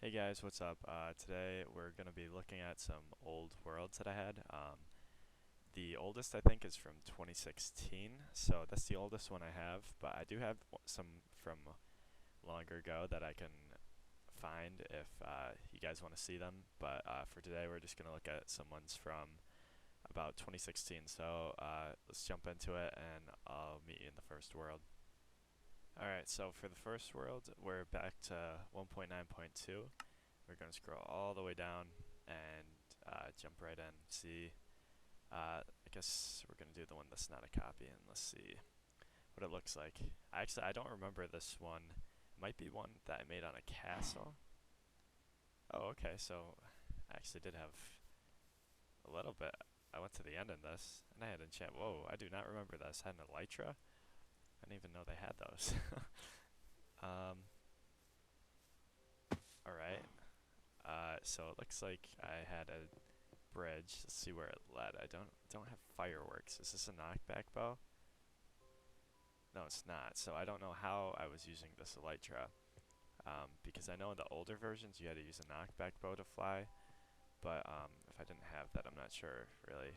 Hey guys, what's up? Today we're going to be looking at some old worlds that I had. The oldest I think is from 2016, so that's the oldest one I have, but I do have some from longer ago that I can find if you guys want to see them. But for today we're just going to look at some ones from about 2016, so let's jump into it and I'll meet you in the first world. Alright, so for the first world, we're back to 1.9.2. We're going to scroll all the way down and jump right in. See, I guess we're going to do the one that's not a copy, and let's see what it looks like. I don't remember this one. It might be one that I made on a castle. Oh, okay, so I actually did have a little bit. I went to the end in this, and I had enchant. Whoa, I do not remember this. I had an elytra. I didn't even know they had those. um, alright. So it looks like I had a bridge. Let's see where it led. I don't have fireworks. Is this a knockback bow? No, it's not. So I don't know how I was using this elytra. Because I know in the older versions you had to use a knockback bow to fly. But if I didn't have that, I'm not sure really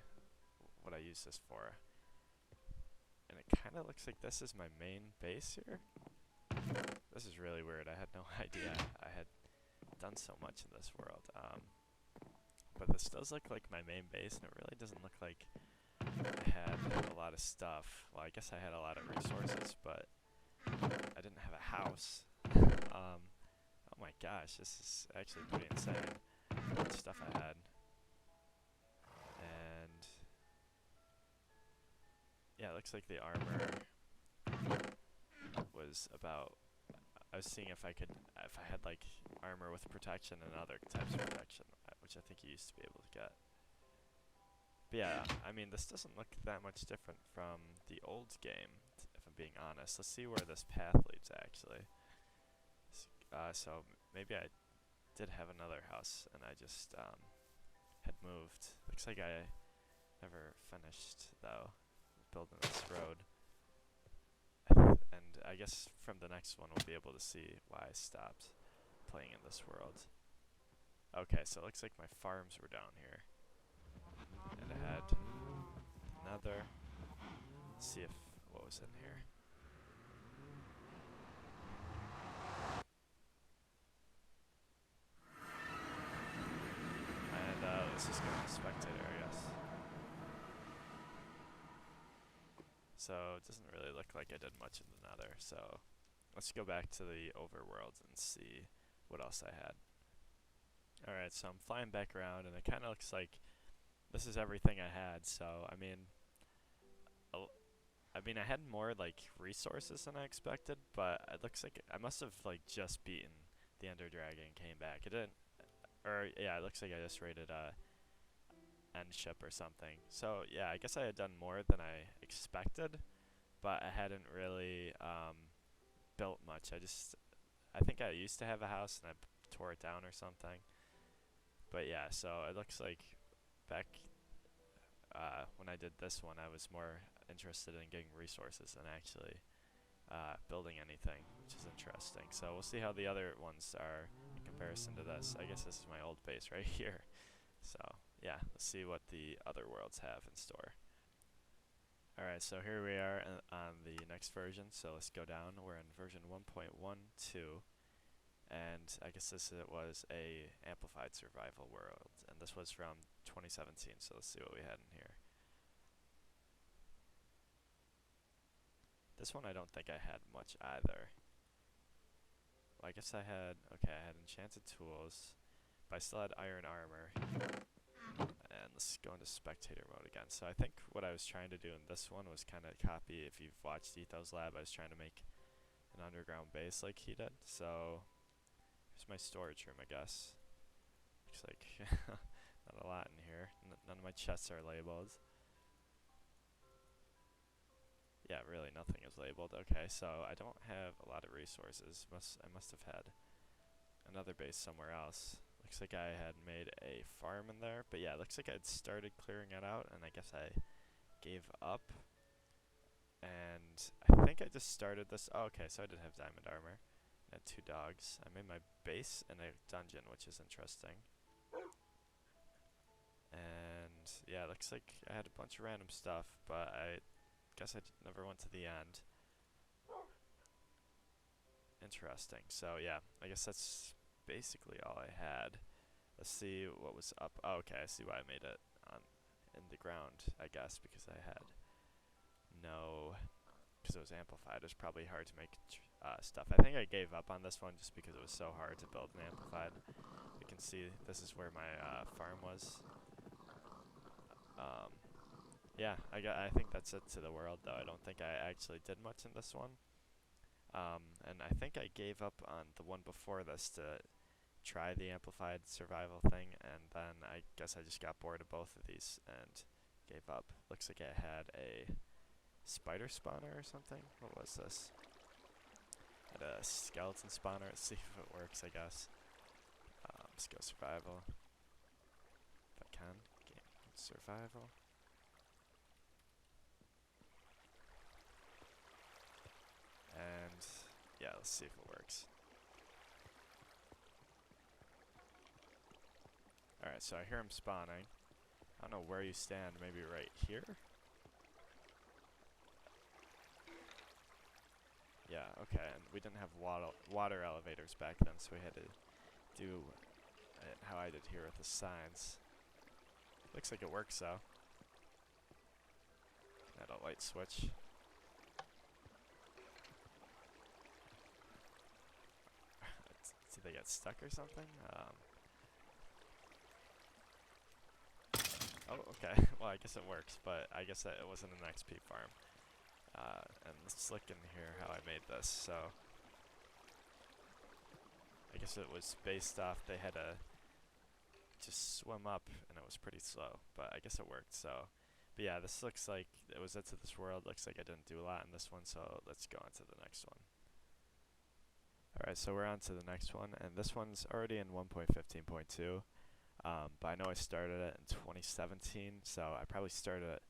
what I use this for. And it kind of looks like this is my main base here. This is really weird. I had no idea I had done so much in this world. But this does look like my main base, and it really doesn't look like I had a lot of stuff. Well, I guess I had a lot of resources, but I didn't have a house. Oh my gosh, this is actually pretty insane. How much stuff I had. And yeah, it looks like the armor was about. I was seeing if I had like armor with protection and other types of protection, which I think you used to be able to get. But yeah, I mean, this doesn't look that much different from the old game, if I'm being honest. Let's see where this path leads, actually. So maybe I did have another house, and I just had moved. Looks like I never finished, though, building this road. And I guess from the next one we'll be able to see why I stopped playing in this world. Okay, so it looks like my farms were down here. And I had another. Let's see if what was in here. And let's just go to spectator, I guess. So it doesn't really look like I did much in the nether, so let's go back to the overworld and see what else I had. Alright, so I'm flying back around, and it kind of looks like this is everything I had, so I had more like resources than I expected, but it looks like I must have like just beaten the Ender Dragon and came back. It didn't, or yeah, it looks like I just raided a end ship or something. So yeah, I guess I had done more than I expected, but I hadn't really built much. I think I used to have a house and I tore it down or something. But yeah, so it looks like back when I did this one, I was more interested in getting resources than actually building anything, which is interesting. So we'll see how the other ones are in comparison to this. I guess this is my old base right here. So yeah, let's see what the other worlds have in store. Alright, so here we are on the next version, so let's go down. We're in version 1.12, and I guess it was a amplified survival world, and this was from 2017, so let's see what we had in here. This one I don't think I had much either. Well, I guess okay, I had enchanted tools, but I still had iron armor. And let's go into spectator mode again. So I think what I was trying to do in this one was kind of copy, if you've watched Etho's Lab, I was trying to make an underground base like he did. So here's my storage room, I guess. Looks like not a lot in here. None of my chests are labeled. Yeah, really nothing is labeled. Okay, so I don't have a lot of resources. I must have had another base somewhere else. Looks like I had made a farm in there, but yeah, it looks like I'd started clearing it out, and I guess I gave up. And I think I just started this. Oh, okay, so I did have diamond armor. and 2 dogs. I made my base in a dungeon, which is interesting. And yeah, looks like I had a bunch of random stuff, but I guess I never went to the end. Interesting. So yeah, I guess that's basically all I had. Let's see what was up. Oh, okay, I see why I made it on in the ground, I guess, because I had no, because it was amplified. It was probably hard to make stuff. I think I gave up on this one just because it was so hard to build an amplified. You can see this is where my farm was. Yeah, I think that's it to the world, though. I don't think I actually did much in this one. And I think I gave up on the one before this to try the amplified survival thing, and then I guess I just got bored of both of these and gave up. Looks like I had a spider spawner or something. What was this? I had a skeleton spawner. Let's see if it works, I guess. Let's go survival. If I can. Game survival. And yeah, let's see if it works. Alright, so I hear him spawning. I don't know where you stand, maybe right here? Yeah, okay, and we didn't have water elevators back then, so we had to do it how I did here with the signs. Looks like it works, though. Add a light switch. Did they get stuck or something? Oh, okay. Well, I guess it works, but I guess that it wasn't an XP farm. And let's look in here how I made this. So, I guess it was based off they had to just swim up, and it was pretty slow, but I guess it worked. So, but yeah, this looks like it was it to this world. Looks like I didn't do a lot in this one, so let's go on to the next one. Alright, so we're on to the next one, and this one's already in 1.15.2. But I know I started it in 2017, so I probably started it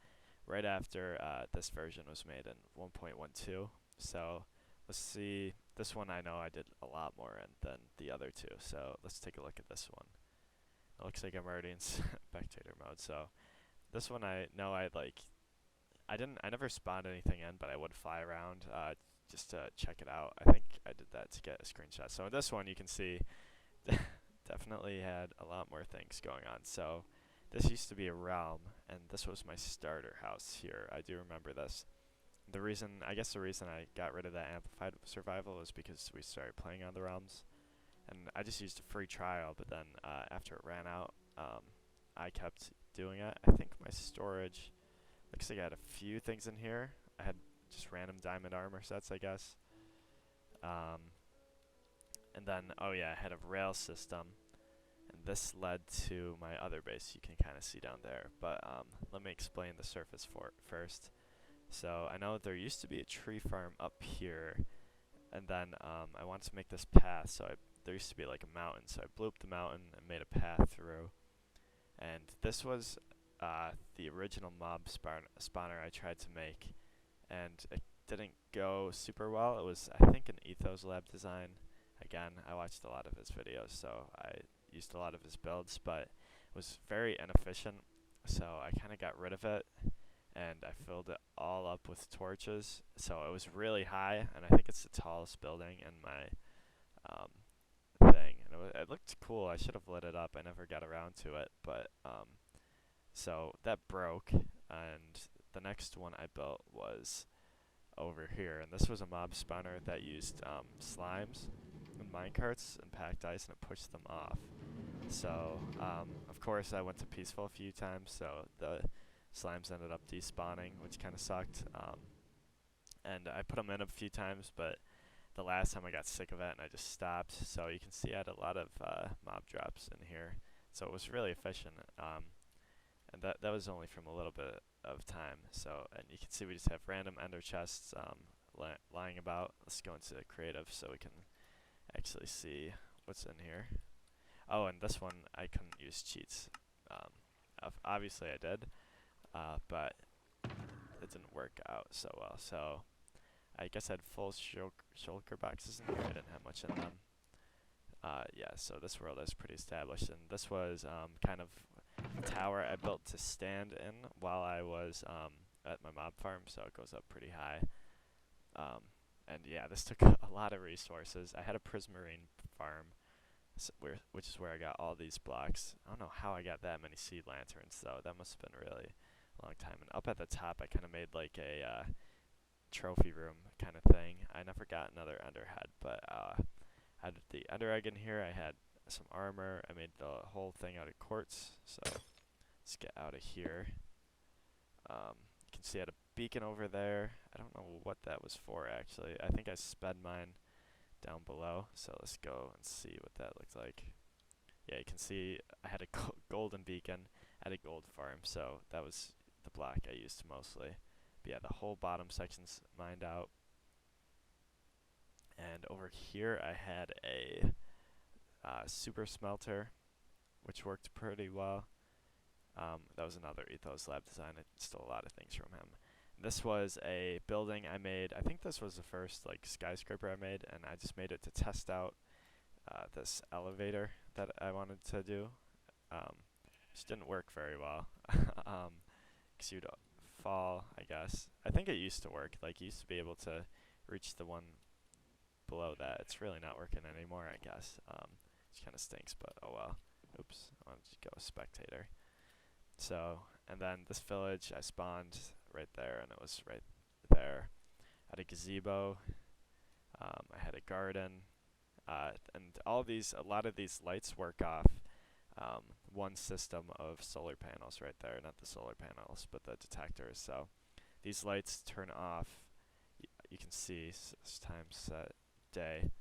right after this version was made in 1.12. So let's see. This one I know I did a lot more in than the other two. So let's take a look at this one. It looks like I'm already in spectator mode. So this one I know I never spawned anything in, but I would fly around just to check it out. I think I did that to get a screenshot. So in this one you can see definitely had a lot more things going on. So this used to be a realm, and this was my starter house here. I do remember this. I guess the reason I got rid of that amplified survival was because we started playing on the realms, and I just used a free trial, but then after it ran out, I kept doing it. I think my storage, looks like I had a few things in here. I had just random diamond armor sets, I guess. And then, oh yeah, I had a rail system, and this led to my other base. You can kind of see down there, but let me explain the surface for it first. So I know there used to be a tree farm up here, and then I wanted to make this path, so there used to be like a mountain, so I blew up the mountain and made a path through. And this was the original mob spawner I tried to make, and it didn't go super well. It was, I think, an Ethos Lab design. Again, I watched a lot of his videos, so I used a lot of his builds, but it was very inefficient, so I kind of got rid of it, and I filled it all up with torches, so it was really high, and I think it's the tallest building in my thing, and it looked cool. I should have lit it up. I never got around to it, but so that broke, and the next one I built was over here, and this was a mob spawner that used slimes and minecarts and packed ice, and it pushed them off. So of course I went to peaceful a few times, so the slimes ended up despawning, which kind of sucked. And I put them in a few times, but the last time I got sick of it and I just stopped. So you can see I had a lot of mob drops in here, so it was really efficient. And that was only from a little bit of time. So, and you can see we just have random ender chests lying about. Let's go into creative so we can actually see what's in here. Oh, and this one I couldn't use cheats. Obviously I did, but it didn't work out so well. So I guess I had full shulker boxes in here. I didn't have much in them. Yeah, so this world is pretty established, and this was kind of a tower I built to stand in while I was at my mob farm, so it goes up pretty high. Um, and yeah, this took a lot of resources. I had a prismarine farm, which is where I got all these blocks. I don't know how I got that many seed lanterns, though. That must have been really a long time. And up at the top, I kind of made like a trophy room kind of thing. I never got another Enderhead, but I had the Ender Egg in here. I had some armor. I made the whole thing out of quartz. So let's get out of here. You can see I had a beacon over there. I don't know what that was for, actually. I think I sped mine down below. So let's go and see what that looked like. Yeah, you can see I had a golden beacon at a gold farm. So that was the block I used mostly. But yeah, the whole bottom section's mined out. And over here I had a super smelter, which worked pretty well. That was another Ethos Lab design. I stole a lot of things from him. This was a building I made. I think this was the first like skyscraper I made, and I just made it to test out this elevator that I wanted to do. Which didn't work very well, because you'd fall, I guess. I think it used to work. Like, you used to be able to reach the one below that. It's really not working anymore, I guess. Which kind of stinks, but oh well. Oops, I wanted to go spectator. So, and then this village, I spawned right there, and it was right there. I had a gazebo. I had a garden. And a lot of these lights work off one system of solar panels right there. Not the solar panels, but the detectors. So these lights turn off. You can see it's time set day.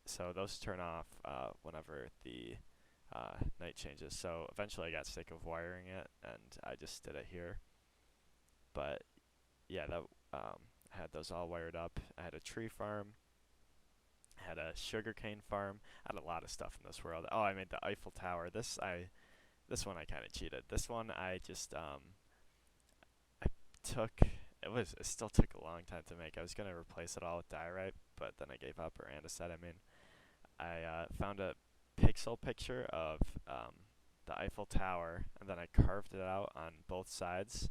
So those turn off whenever the night changes. So eventually I got sick of wiring it, and I just did it here. But yeah, that I had those all wired up. I had a tree farm. I had a sugarcane farm. I had a lot of stuff in this world. Oh, I made the Eiffel Tower. This one I kind of cheated. This one I just I took. It still took a long time to make. I was gonna replace it all with diorite, but then I gave up, or andesite. I mean, I found a pixel picture of the Eiffel Tower, and then I carved it out on both sides,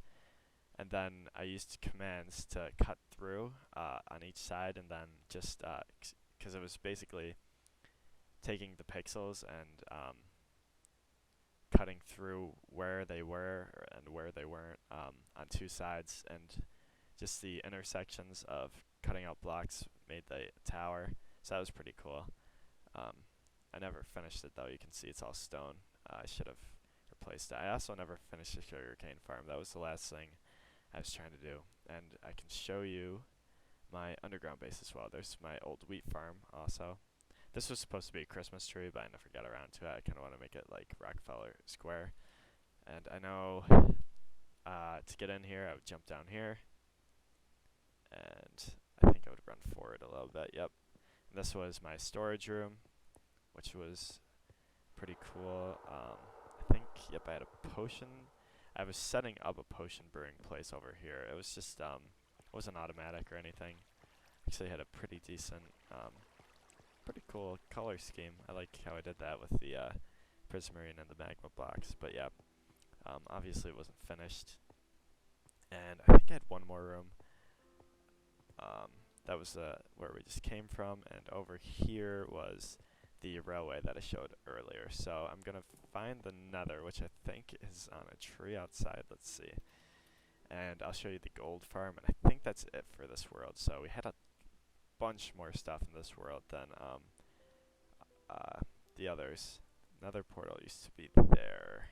and then I used commands to cut through on each side, and then just because it was basically taking the pixels and cutting through where they were and where they weren't on two sides, and just the intersections of cutting out blocks made the tower. So that was pretty cool. I never finished it though. You can see it's all stone. I should have replaced it. I also never finished the sugarcane farm. That was the last thing I was trying to do. And I can show you my underground base as well. There's my old wheat farm also. This was supposed to be a Christmas tree, but I never got around to it. I kind of want to make it like Rockefeller Square. And I know to get in here, I would jump down here. And I think I would run forward a little bit. Yep. And this was my storage room, which was pretty cool. I think, yep, I had a potion. I was setting up a potion brewing place over here. It was just, it wasn't automatic or anything. Actually had a pretty decent, pretty cool color scheme. I like how I did that with the prismarine and the magma blocks. But yeah, obviously it wasn't finished. And I think I had one more room. That was where we just came from, and over here was the railway that I showed earlier. So I'm gonna find the nether, which I think is on a tree outside. Let's see. And I'll show you the gold farm, and I think that's it for this world. So we had a bunch more stuff in this world than the others. Nether portal used to be there.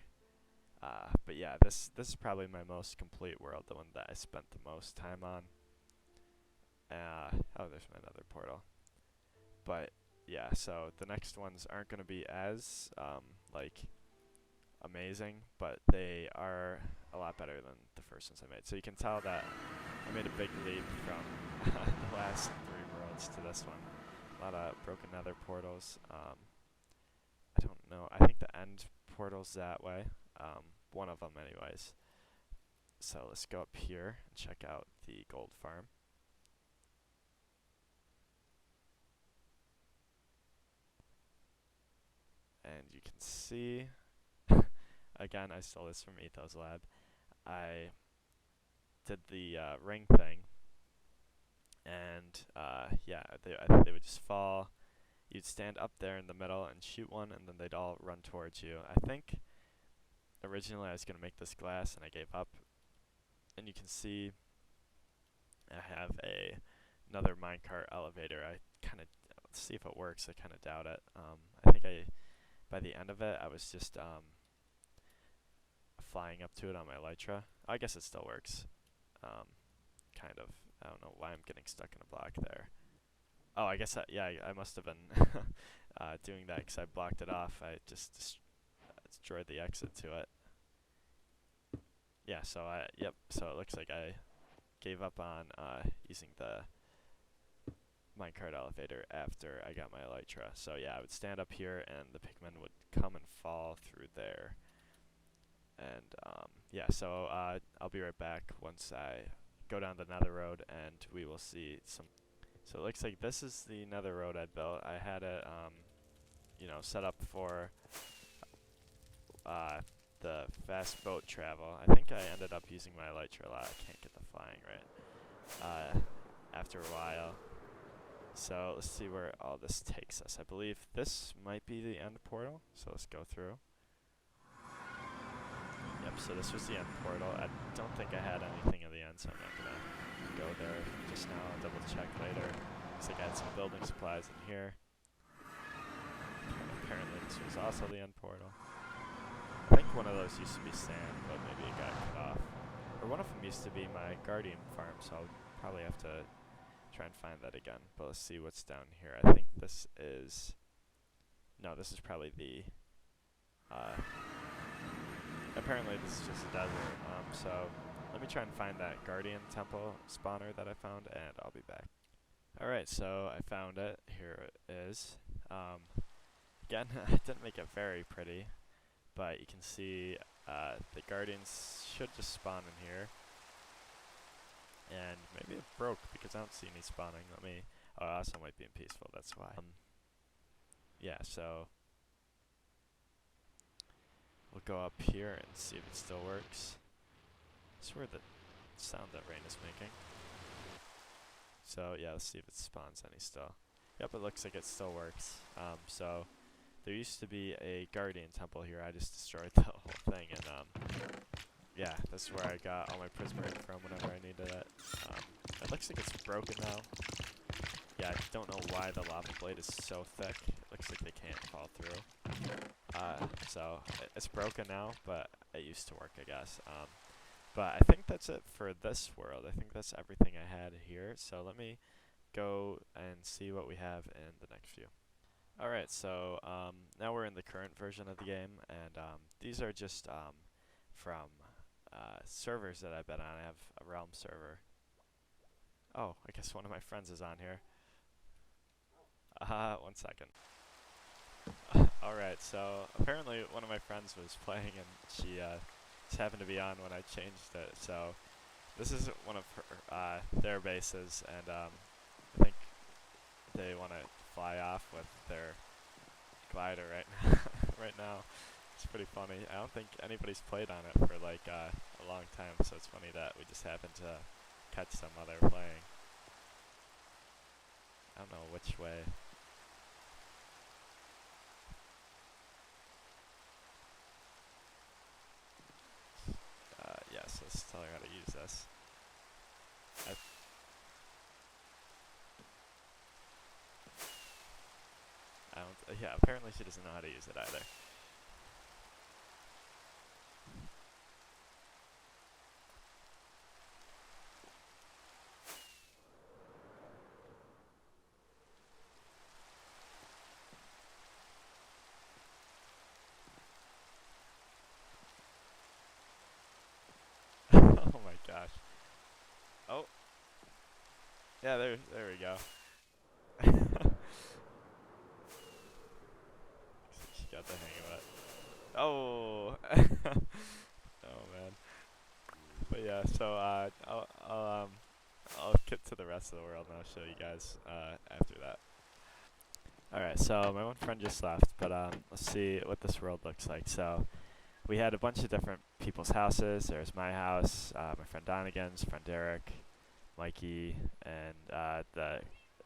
But yeah, this is probably my most complete world, the one that I spent the most time on. Oh, there's my nether portal. But yeah, so the next ones aren't going to be as like amazing, but they are a lot better than the first ones I made. So you can tell that I made a big leap from the last 3 worlds to this one. A lot of broken nether portals. I don't know. I think the end portal's that way. One of them anyways. So let's go up here and check out the gold farm. And you can see, again, I stole this from Ethos Lab. I did the ring thing, and yeah, they would just fall. You'd stand up there in the middle and shoot one, and then they'd all run towards you. I think originally I was going to make this glass, and I gave up. And you can see I have another minecart elevator. I kind of, let's see if it works. I kind of doubt it. I think by the end of it, I was just flying up to it on my Elytra. I guess it still works. Kind of. I don't know why I'm getting stuck in a block there. Oh, I guess yeah, I must have been doing that because I blocked it off. I just destroyed the exit to it. Yeah, so yep, so it looks like I gave up on using the minecart elevator after I got my Elytra. So yeah, I would stand up here and the pigmen would come and fall through there. And yeah, so I'll be right back once I go down the nether road and we will see some. So it looks like this is the nether road I built. I had it, you know, set up for the fast boat travel. I think I ended up using my Elytra a lot. I can't get the flying right after a while. So let's see where all this takes us. I believe this might be the end portal, so let's go through. Yep, so this was the end portal. I don't think I had anything at the end, so I'm not going to go there just now. I'll double check later. Looks like I had some building supplies in here. And apparently this was also the end portal. I think one of those used to be sand, but maybe it got cut off. Or one of them used to be my guardian farm, so I'll probably have to try and find that again. But let's see what's down here. I think this is... No, this is probably the... apparently this is just a desert. So let me try and find that guardian temple spawner that I found, and I'll be back. Alright, so I found it. Here it is. Again, I didn't make it very pretty, but you can see the guardians should just spawn in here. And maybe it broke because I don't see any spawning. Let me... Oh, it also might be in peaceful, that's why. Yeah, so... We'll go up here and see if it still works. I swear the sound that rain is making. So yeah, let's see if it spawns any still. Yep, it looks like it still works. So there used to be a guardian temple here. I just destroyed the whole thing, and yeah, that's where I got all my prismarine from whenever I needed it. It looks like it's broken now. Yeah, I don't know why the lava blade is so thick. It looks like they can't fall through. So it's broken now, but it used to work, I guess. But I think that's it for this world. I think that's everything I had here. So let me go and see what we have in the next few. Alright, so now we're in the current version of the game, and these are just from servers that I've been on. I have a Realm server. Oh, I guess one of my friends is on here. 1 second. Alright, so apparently one of my friends was playing and she just happened to be on when I changed it. So this is one of her, their bases, and I think they want to fly off with their glider right now. It's pretty funny. I don't think anybody's played on it for like a long time, so it's funny that we just happened to catch some while they were playing. I don't know which way. Yes, let's tell her how to use this. I don't. Yeah, apparently she doesn't know how to use it either. Oh my gosh. Oh. Yeah, there we go. She got the hang of it. Oh. Oh man. But yeah, so I'll get to the rest of the world and I'll show you guys after that. All right, so my one friend just left, but let's see what this world looks like. So we had a bunch of different people's houses. There's my house, my friend Donegan's, friend Derek, Mikey, and the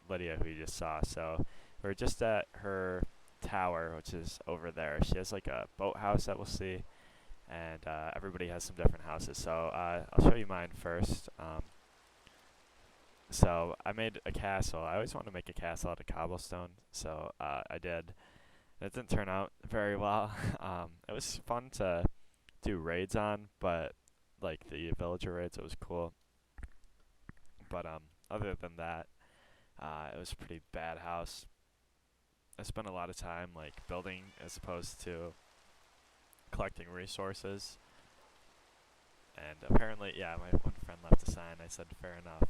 Lydia who you just saw. So we're just at her tower, which is over there. She has like a boathouse that we'll see, and everybody has some different houses. So I'll show you mine first. So I made a castle. I always wanted to make a castle out of cobblestone, so I did. It didn't turn out very well. It was fun to do raids on, but like the villager raids, it was cool. But other than that, it was a pretty bad house. I spent a lot of time like building as opposed to collecting resources. And apparently, yeah, my one friend left a sign. I said fair enough.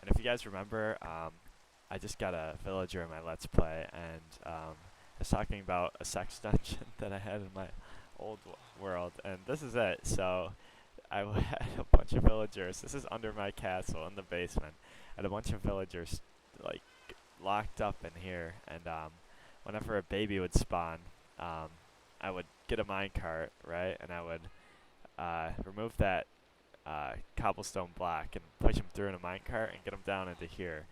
And if you guys remember, I just got a villager in my Let's Play, and I was talking about a sex dungeon that I had in my old world, and this is it. So I had a bunch of villagers. This is under my castle in the basement. I had a bunch of villagers like locked up in here, and whenever a baby would spawn, I would get a minecart, right, and I would remove that cobblestone block and push him through in a minecart and get him down into here.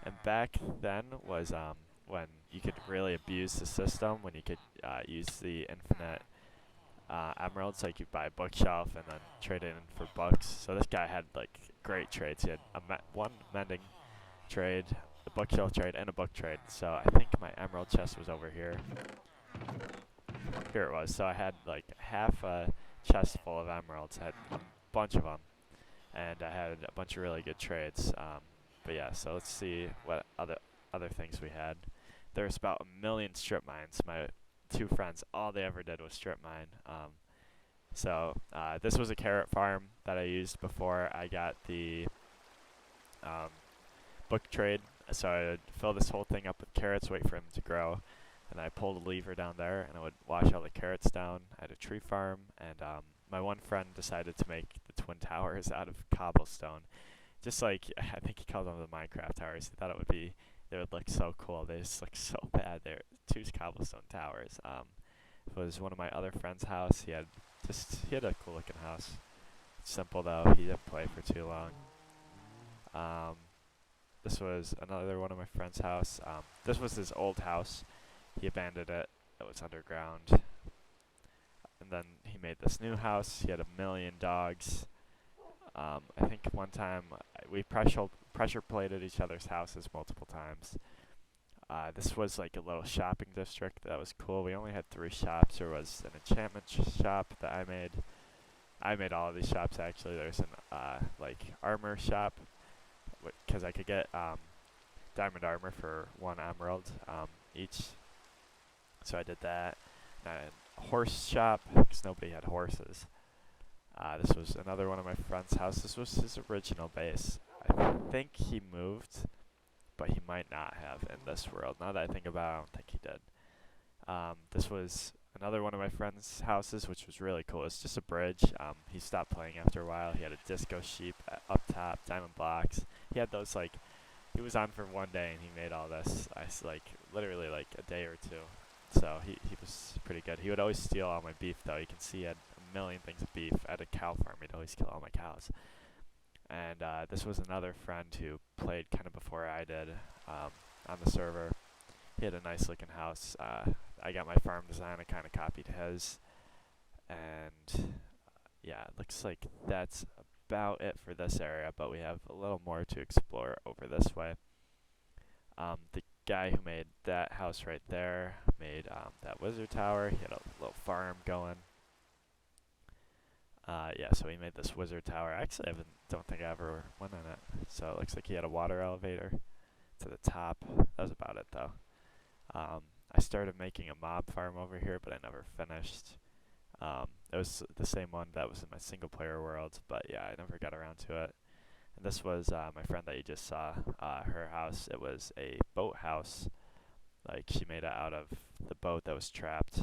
And back then was when you could really abuse the system, when you could use the infinite emeralds, like you buy a bookshelf and then trade it in for bucks. So this guy had like great trades. He had one mending trade, a bookshelf trade, and a book trade. So I think my emerald chest was over here. Here it was. So I had like half a chest full of emeralds. I had a bunch of them, and I had a bunch of really good trades. But yeah, so let's see what other things we had. There's about 1,000,000 strip mines. My two friends, all they ever did was strip mine. So this was a carrot farm that I used before I got the book trade. So I would fill this whole thing up with carrots, wait for them to grow, and I pulled a lever down there, and I would wash all the carrots down. I had a tree farm, and my one friend decided to make the twin towers out of cobblestone. Just like, I think he called them the Minecraft towers. He thought they would look so cool. They just look so bad. They're two cobblestone towers. It was one of my other friend's house. He had a cool looking house. Simple though. He didn't play for too long. This was another one of my friend's house. This was his old house. He abandoned it. It was underground. And then he made this new house. He had 1,000,000 dogs. I think one time we pressure plated each other's houses multiple times. This was like a little shopping district that was cool. We only had 3 shops. There was an enchantment shop that I made. I made all of these shops actually. There's an like armor shop, because I could get diamond armor for 1 emerald each. So I did that. And I had a horse shop, because nobody had horses. This was another one of my friend's house. This was his original base. I think he moved, but he might not have in this world. Now that I think about it, I don't think he did. This was another one of my friend's houses, which was really cool. It's just a bridge. He stopped playing after a while. He had a disco sheep up top, diamond blocks. He had those like, he was on for one day and he made all this. Literally like a day or two. So he was pretty good. He would always steal all my beef though. You can see he had 1,000,000 things of beef. At a cow farm, he'd always kill all my cows. And this was another friend who played kind of before I did on the server. He had a nice looking house. I got my farm design. I kind of copied his. And yeah, it looks like that's about it for this area, but we have a little more to explore over this way. The guy who made that house right there made that wizard tower. He had a little farm going. Yeah, so he made this wizard tower. Actually, don't think I ever went on it. So it looks like he had a water elevator to the top. That was about it, though. I started making a mob farm over here, but I never finished. It was the same one that was in my single-player world, but yeah, I never got around to it. And this was my friend that you just saw, her house. It was a boat house. Like, she made it out of the boat that was trapped.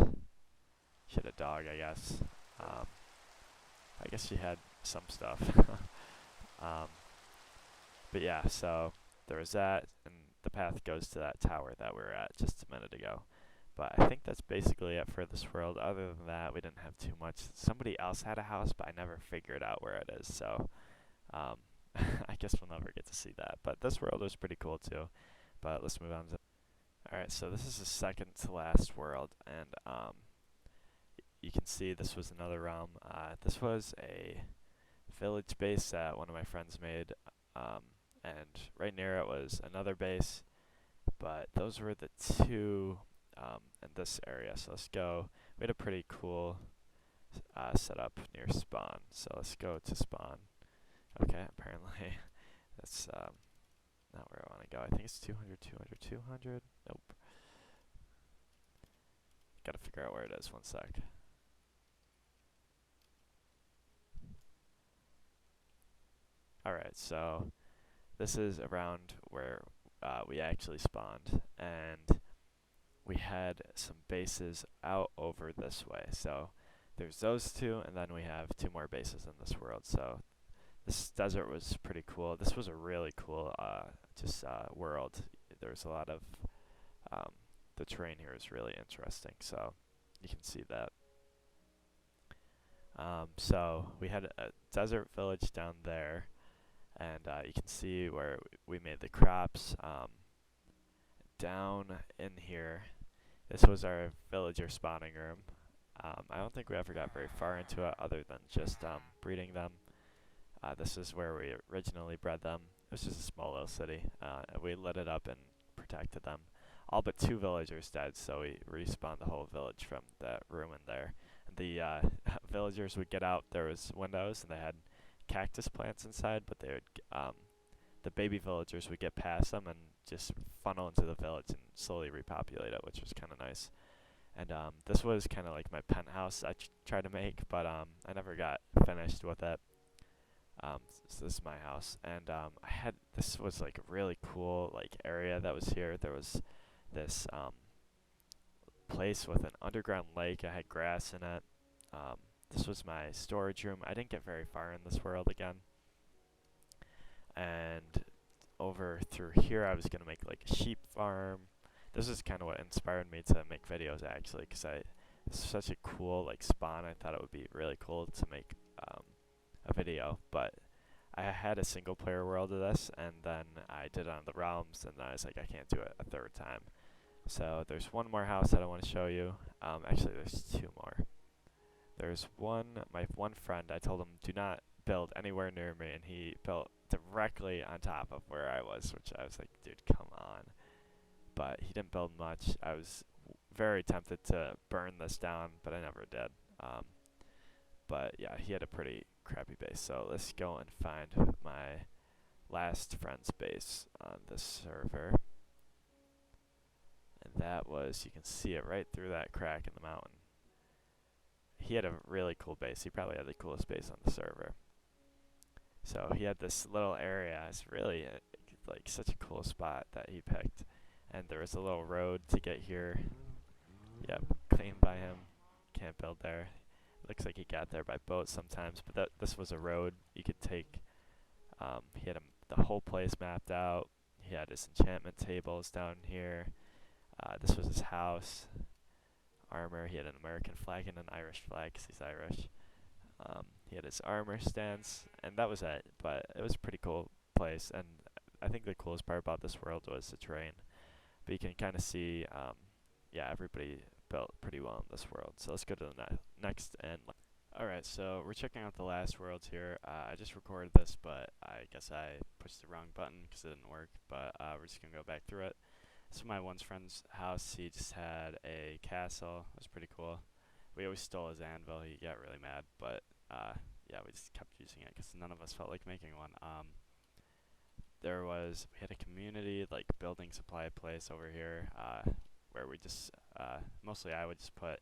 She had a dog, I guess. I guess she had some stuff. um, but yeah, so there was that, and the path goes to that tower that we were at just a minute ago. But I think that's basically it for this world. Other than that, we didn't have too much. Somebody else had a house, but I never figured out where it is. So um, I guess we'll never get to see that. But this world was pretty cool too. But let's move on to. Alright, so this is the second to last world, and you can see this was another realm. This was a village base that one of my friends made, um, and right near it was another base. But those were the two in this area. So let's go. We had a pretty cool setup near spawn. So let's go to spawn. Okay, apparently that's not where I want to go. I think it's 200, 200, 200. Nope. Gotta figure out where it is. One sec. Alright, so this is around where we actually spawned, and we had some bases out over this way. So there's those two, and then we have two more bases in this world. So this desert was pretty cool. This was a really cool world. There was a lot of the terrain here is really interesting. So you can see that. So we had a desert village down there, and you can see where we made the crops. Down in here, this was our villager spawning room. I don't think we ever got very far into it other than just breeding them. This is where we originally bred them. It was just a small little city. We lit it up and protected them. All but two villagers died, so we respawned the whole village from that ruin there. And the villagers would get out. There was windows, and they had cactus plants inside, but they would the baby villagers would get past them and just funnel into the village and slowly repopulate it, which was kind of nice. And this was kind of like my penthouse I tried to make, but I never got finished with it. So this is my house, and this was like a really cool like area that was here. There was this place with an underground lake. I had grass in it. This was my storage room. I didn't get very far in this world again. And over through here, I was gonna make like a sheep farm. This is kind of what inspired me to make videos actually, because it's such a cool like spawn. I thought it would be really cool to make a video, but I had a single player world of this, and then I did it on the realms, and then I was like, I can't do it a third time. So there's one more house that I want to show you. Actually, there's two more. There's my one friend, I told him do not build anywhere near me, and he built directly on top of where I was, which I was like, dude, come on. But he didn't build much. I was very tempted to burn this down, but I never did. But yeah, he had a pretty crappy base. So let's go and find my last friend's base on this server. And that was, you can see it right through that crack in the mountain. He had a really cool base. He probably had the coolest base on the server. So he had this little area. It's really like such a cool spot that he picked. And there was a little road to get here. Yep, claimed by him. Can't build there. Looks like he got there by boat sometimes, but this was a road you could take. He had the whole place mapped out. He had his enchantment tables down here. This was his house. Armor. He had an American flag and an Irish flag because he's Irish. He had his armor stance, and that was it. But it was a pretty cool place, and I think the coolest part about this world was the terrain. But you can kind of see, yeah, everybody built pretty well in this world. So let's go to the next and. Alright, so we're checking out the last world here. I just recorded this, but I guess I pushed the wrong button because it didn't work. But we're just going to go back through it. This is my one friend's house. He just had a castle. It was pretty cool. We always stole his anvil. He got really mad, but yeah, we just kept using it because none of us felt like making one. We had a community, like building supply place over here, where we just, mostly I would just put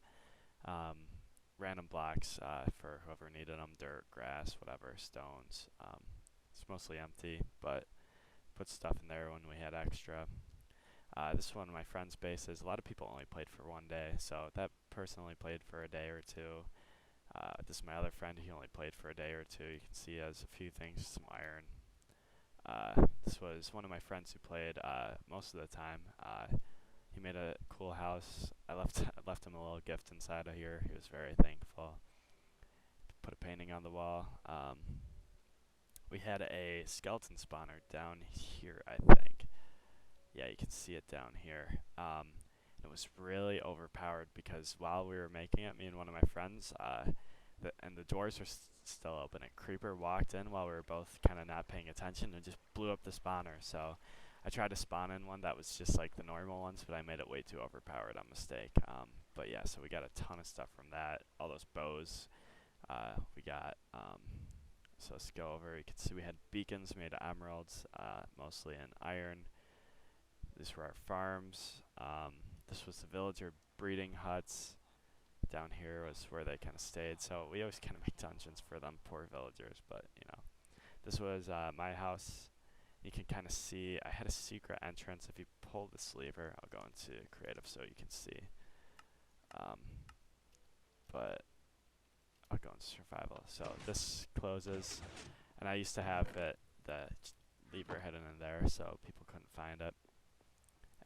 random blocks for whoever needed them, dirt, grass, whatever, stones. It's mostly empty, but put stuff in there when we had extra. This is one of my friend's bases. A lot of people only played for one day, so that person only played for a day or two. This is my other friend. He only played for a day or two. You can see he has a few things, some iron. This was one of my friends who played most of the time. He made a cool house. I left left him a little gift inside of here. He was very thankful. Put a painting on the wall. We had a skeleton spawner down here, I think. Yeah, you can see it down here. It was really overpowered because while we were making it, me and one of my friends, and the doors were still open, a creeper walked in while we were both kind of not paying attention and just blew up the spawner. So I tried to spawn in one that was just like the normal ones, but I made it way too overpowered on mistake. But yeah, so we got a ton of stuff from that. All those bows we got. So let's go over. You can see we had beacons made of emeralds, mostly in iron. These were our farms. This was the villager breeding huts. Down here was where they kind of stayed. So we always kind of make dungeons for them poor villagers. But you know, this was my house. You can kind of see I had a secret entrance. If you pull this lever, I'll go into creative so you can see. But I'll go into survival. So this closes, and I used to have the lever hidden in there so people couldn't find it.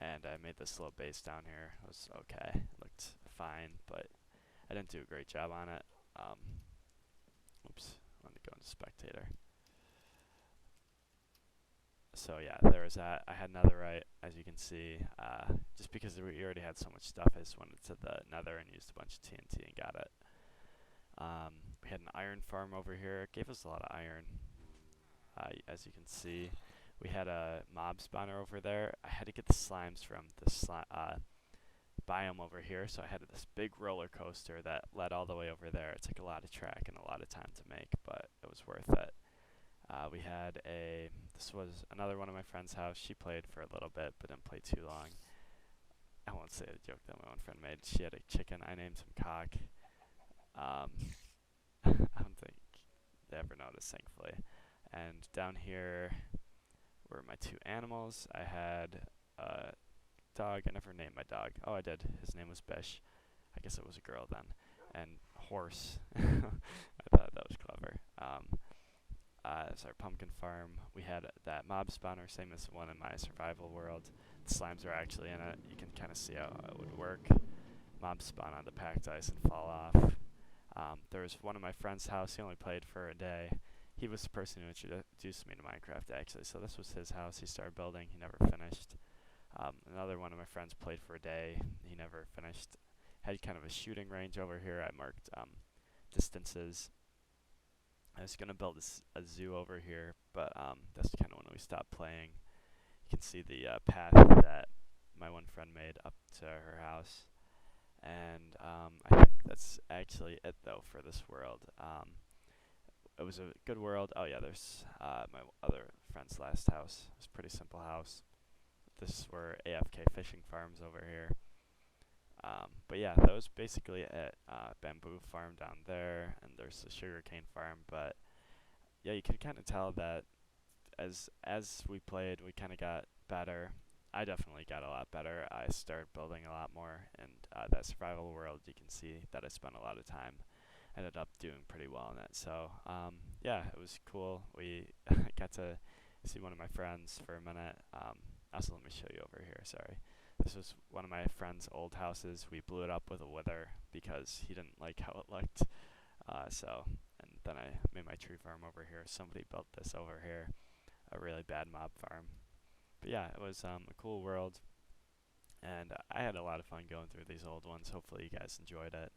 And I made this little base down here. It was okay. It looked fine, but I didn't do a great job on it. Oops, I wanted to go into spectator. So yeah, there was that. I had netherite, as you can see. Just because we already had so much stuff, I just went to the nether and used a bunch of TNT and got it. We had an iron farm over here. It gave us a lot of iron, as you can see. We had a mob spawner over there. I had to get the slimes from the biome over here, so I had this big roller coaster that led all the way over there. It took a lot of track and a lot of time to make, but it was worth it. We had this was another one of my friend's house. She played for a little bit, but didn't play too long. I won't say the joke that my one friend made. She had a chicken. I named him Cock. I don't think they ever noticed, thankfully. And down here were my two animals. I had a dog. I never named my dog. Oh, I did. His name was Bish. I guess it was a girl then. And horse. I thought that was clever. It's our pumpkin farm. We had that mob spawner, same as the one in my survival world. The slimes are actually in it. You can kind of see how it would work. Mobs spawn on the packed ice and fall off. There was one of my friend's house. He only played for a day. He was the person who introduced me to Minecraft, actually. So this was his house. He started building. He never finished. Another one of my friends played for a day. He never finished. Had kind of a shooting range over here. I marked distances. I was going to build a zoo over here, but that's kind of when we stopped playing. You can see the path that my one friend made up to her house. And I think that's actually it, though, for this world. It was a good world. Oh, yeah, there's my other friend's last house. It was a pretty simple house. This were AFK fishing farms over here. But yeah, that was basically it. Bamboo farm down there, and there's the sugarcane farm. But yeah, you can kind of tell that as we played, we kind of got better. I definitely got a lot better. I started building a lot more, and that survival world, you can see that I spent a lot of time. Ended up doing pretty well in it. So yeah, it was cool. We got to see one of my friends for a minute. Also, let me show you over here. Sorry. This was one of my friend's old houses. We blew it up with a wither because he didn't like how it looked. And then I made my tree farm over here. Somebody built this over here, a really bad mob farm. But yeah, it was a cool world, and I had a lot of fun going through these old ones. Hopefully you guys enjoyed it.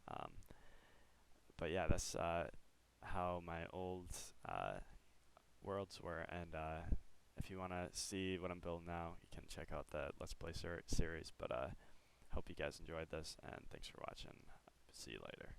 But yeah, that's how my old worlds were, and if you want to see what I'm building now, you can check out the Let's Play series. But hope you guys enjoyed this, and thanks for watching. See you later.